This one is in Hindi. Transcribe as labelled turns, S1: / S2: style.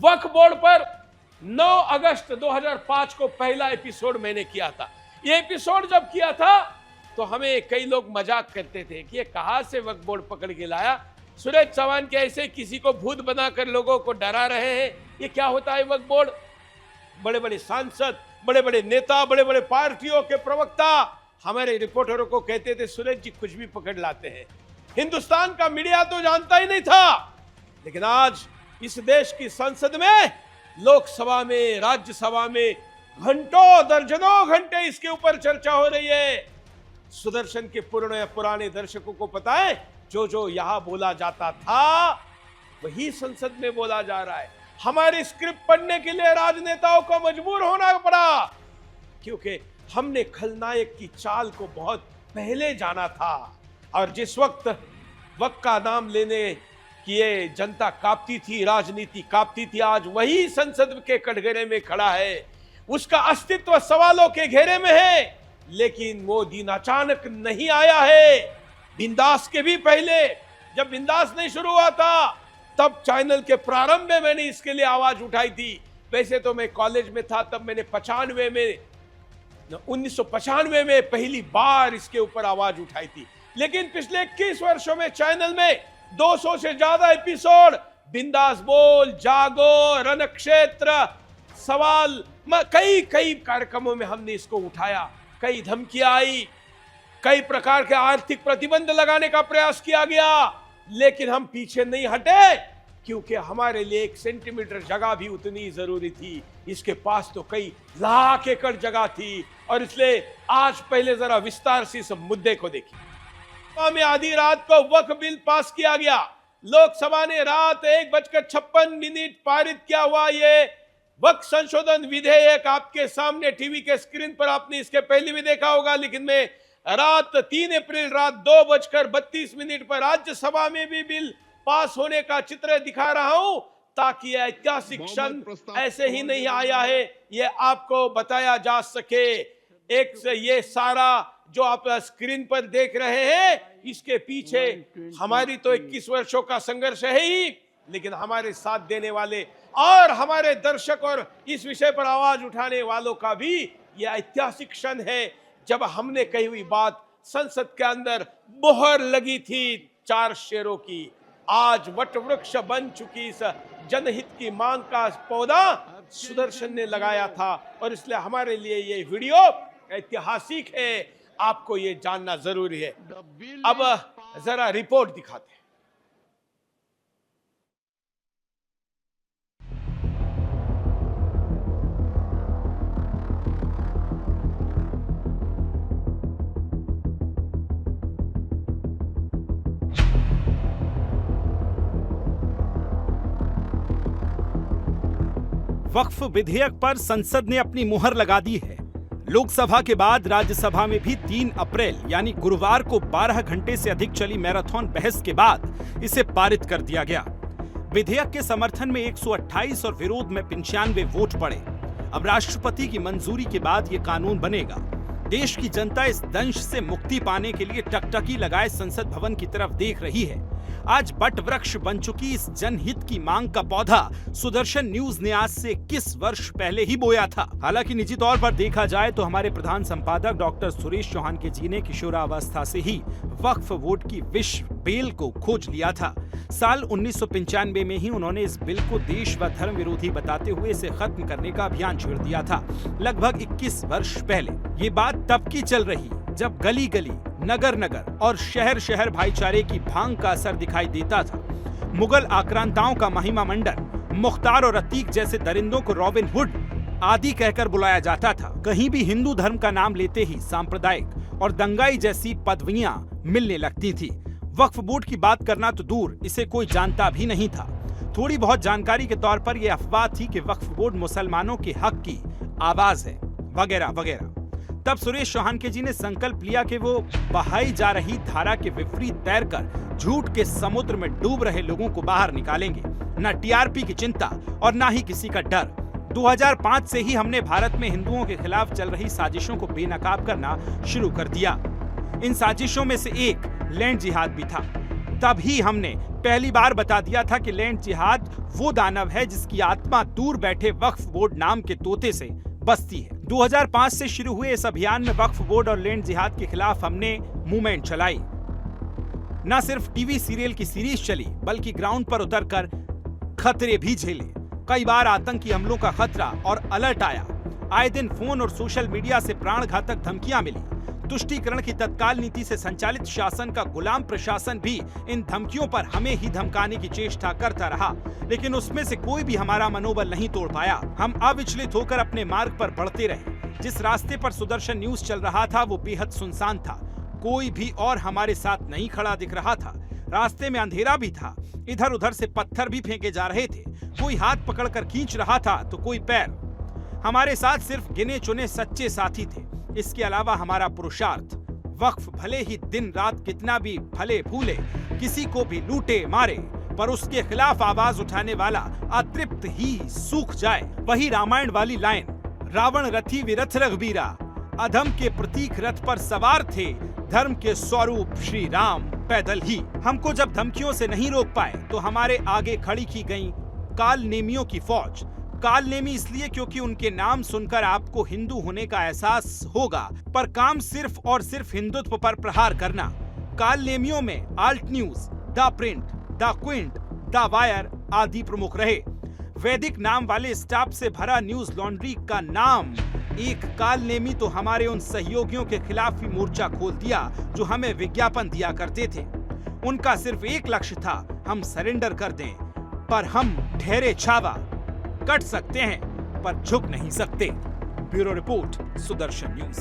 S1: वक्फ बोर्ड पर 9 अगस्त 2005 को पहला एपिसोड मैंने किया था। ये एपिसोड जब किया था तो हमें कई लोग मजाक करते थे कि ये कहां से वक्फ बोर्ड पकड़ के लाया, सुरेश चौहान के ऐसे किसी को भूत बनाकर लोगों को डरा रहे हैं, ये क्या होता है वक्फ बोर्ड। बड़े बड़े सांसद, बड़े बड़े नेता, बड़े बड़े पार्टियों के प्रवक्ता हमारे रिपोर्टरों को कहते थे सुरेश जी कुछ भी पकड़ लाते हैं। हिंदुस्तान का मीडिया तो जानता ही नहीं था, लेकिन आज इस देश की संसद में, लोकसभा में, राज्यसभा में घंटों दर्जनों घंटे इसके ऊपर चर्चा हो रही है। सुदर्शन के पुराने दर्शकों को पता है जो जो यहां बोला जाता था वही संसद में बोला जा रहा है। हमारी स्क्रिप्ट पढ़ने के लिए राजनेताओं को मजबूर होना पड़ा, क्योंकि हमने खलनायक की चाल को बहुत पहले जाना था। और जिस वक्त का नाम लेने की ये जनता कांपती थी, राजनीति कांपती थी, आज वही संसद के कटघरे में खड़ा है, उसका अस्तित्व सवालों के घेरे में है। लेकिन वो दिन अचानक नहीं आया है। बिंदास के भी पहले, जब बिंदास नहीं शुरू हुआ था, तब चैनल के प्रारंभ में मैंने इसके लिए आवाज उठाई थी। वैसे तो मैं कॉलेज में था, तब मैंने 1995 में पहली बार इसके ऊपर आवाज उठाई थी। लेकिन पिछले 21 वर्षों में चैनल में 200 से ज्यादा एपिसोड, बिंदास बोल, जागो, रणक्षेत्र, सवाल, कई कार्यक्रमों में हमने इसको उठाया। कई धमकियां आई, कई प्रकार के आर्थिक प्रतिबंध लगाने का प्रयास किया गया, लेकिन हम पीछे नहीं हटे, क्योंकि हमारे लिए 1 सेंटीमीटर जगह भी उतनी जरूरी थी। इसके पास तो कई लाख एकड़ जगह थी। और इसलिए आज पहले जरा विस्तार से इस मुद्दे को देखिए। में आधी रात को वक्फ बिल पास किया गया। लोकसभा ने रात 1:56 पारित किया हुआ ये वक्फ संशोधन विधेयक आपके सामने टीवी के स्क्रीन पर आपने इसके पहले भी देखा होगा, लेकिन मैं रात 3 अप्रैल रात 2:32 पर राज्यसभा में भी बिल पास होने का चित्र दिखा रहा हूं, ताकि यह ऐतिहासिक क्षण ऐसे ही नहीं आया है, ये आपको बताया जा सके। एक से ये सारा जो आप स्क्रीन पर देख रहे हैं, इसके पीछे हमारी तो 21 वर्षों का संघर्ष है ही, लेकिन हमारे साथ देने वाले और हमारे दर्शक और इस विषय पर आवाज उठाने वालों का भी यह ऐतिहासिक क्षण है, जब हमने कही हुई बात संसद के अंदर मोहर लगी थी 4 शेरों की, आज वटवृक्ष बन चुकी इस जनहित की मांग का पौधा सुदर्शन ने लगाया था। और इसलिए हमारे लिए ये वीडियो ऐतिहासिक है, आपको ये जानना जरूरी है। अब जरा रिपोर्ट दिखाते हैं।
S2: वक्फ विधेयक पर संसद ने अपनी मुहर लगा दी है। लोकसभा के बाद राज्यसभा में भी 3 अप्रैल यानी गुरुवार को 12 घंटे से अधिक चली मैराथन बहस के बाद इसे पारित कर दिया गया। विधेयक के समर्थन में 128 और विरोध में 95 वोट पड़े। अब राष्ट्रपति की मंजूरी के बाद ये कानून बनेगा। देश की जनता इस दंश से मुक्ति पाने के लिए टकटकी लगाए संसद भवन की तरफ देख रही है। आज बट वृक्ष बन चुकी इस जनहित की मांग का पौधा सुदर्शन न्यूज ने आज से 21 वर्ष पहले ही बोया था। हालांकि निजी तौर पर देखा जाए तो हमारे प्रधान संपादक डॉक्टर सुरेश चौहान के जी ने किशोरावस्था से ही वक्फ वोट की विश्व बेल को खोज लिया था। साल 1995 में ही उन्होंने इस बिल को देश व धर्म विरोधी बताते हुए इसे खत्म करने का अभियान छेड़ दिया था, लगभग 21 वर्ष पहले। ये बात तब की चल रही जब गली गली, नगर नगर और शहर शहर भाईचारे की भांग का असर दिखाई देता था। मुगल आक्रांताओं का महिमा मंडन, मुख्तार और अतीक जैसे दरिंदों को रॉबिन हुड आदि कहकर बुलाया जाता था। कहीं भी हिंदू धर्म का नाम लेते ही सांप्रदायिक और दंगाई जैसी पदवियां मिलने लगती थी। वक्फ बोर्ड की बात करना तो दूर, इसे कोई जानता भी नहीं था। थोड़ी बहुत जानकारी के तौर पर यह अफवाह थी कि वक्फ बोर्ड मुसलमानों के हक की आवाज है, वगैरह वगैरह। तब सुरेश चौहान के जी ने संकल्प लिया कि वो बहाई जा रही धारा के विपरीत तैरकर झूठ के समुद्र में डूब रहे लोगों को बाहर निकालेंगे। न टीआरपी की चिंता और न ही किसी का डर। 2005 से ही हमने भारत में हिंदुओं के खिलाफ चल रही साजिशों को बेनकाब करना शुरू कर दिया। इन साजिशों में से एक लैंड जिहाद भी था। तभी हमने पहली बार बता दिया था कि लैंड जिहाद वो दानव है जिसकी आत्मा दूर बैठे वक्फ बोर्ड नाम के तोते से बसती है। 2005 से शुरू हुए इस अभियान में वक्फ बोर्ड और लैंड जिहाद के खिलाफ हमने मूवमेंट चलाई। न सिर्फ टीवी सीरियल की सीरीज चली, बल्कि ग्राउंड पर उतरकर खतरे भी झेले। कई बार आतंकी हमलों का खतरा और अलर्ट आया। आए दिन फोन और सोशल मीडिया से प्राण घातक धमकियां मिली। तुष्टीकरण की तत्काल नीति से संचालित शासन का गुलाम प्रशासन भी इन धमकियों पर हमें ही धमकाने की चेष्टा करता रहा, लेकिन उसमें से कोई भी हमारा मनोबल नहीं तोड़ पाया। हम अविचलित होकर अपने मार्ग पर बढ़ते रहे। जिस रास्ते पर सुदर्शन न्यूज चल रहा था वो बेहद सुनसान था। कोई भी और हमारे साथ नहीं खड़ा दिख रहा था। रास्ते में अंधेरा भी था। इधर उधर से पत्थर भी फेंके जा रहे थे। कोई हाथ पकड़कर खींच रहा था तो कोई पैर। हमारे साथ सिर्फ गिने चुने सच्चे साथी थे। इसके अलावा हमारा पुरुषार्थ, वक्फ भले ही दिन रात कितना भी भले भूले, किसी को भी लूटे मारे, पर उसके खिलाफ आवाज उठाने वाला अतृप्त ही सूख जाए। वही रामायण वाली लाइन, रावण रथी विरथ रघुबीरा, अधम के प्रतीक रथ पर सवार थे, धर्म के स्वरूप श्री राम पैदल ही। हमको जब धमकियों से नहीं रोक पाए तो हमारे आगे खड़ी की गई काल नेमियों की फौज। काल नेमी इसलिए क्योंकि उनके नाम सुनकर आपको हिंदू होने का एहसास होगा, पर काम सिर्फ और सिर्फ हिंदुत्व पर प्रहार करना। काल नेमियों में alt news, the print, the Quint, the wire आदि प्रमुख रहे। वैदिक नाम वाले स्टाफ से भरा न्यूज लॉन्ड्री का नाम एक काल नेमी तो हमारे उन सहयोगियों के खिलाफ ही मोर्चा खोल दिया जो हमें विज्ञापन दिया करते थे। उनका सिर्फ एक लक्ष्य था, हम सरेंडर कर दें, पर हम ठहरे छावा। कट सकते हैं पर झुक नहीं सकते। Bureau report, Sudarshan news.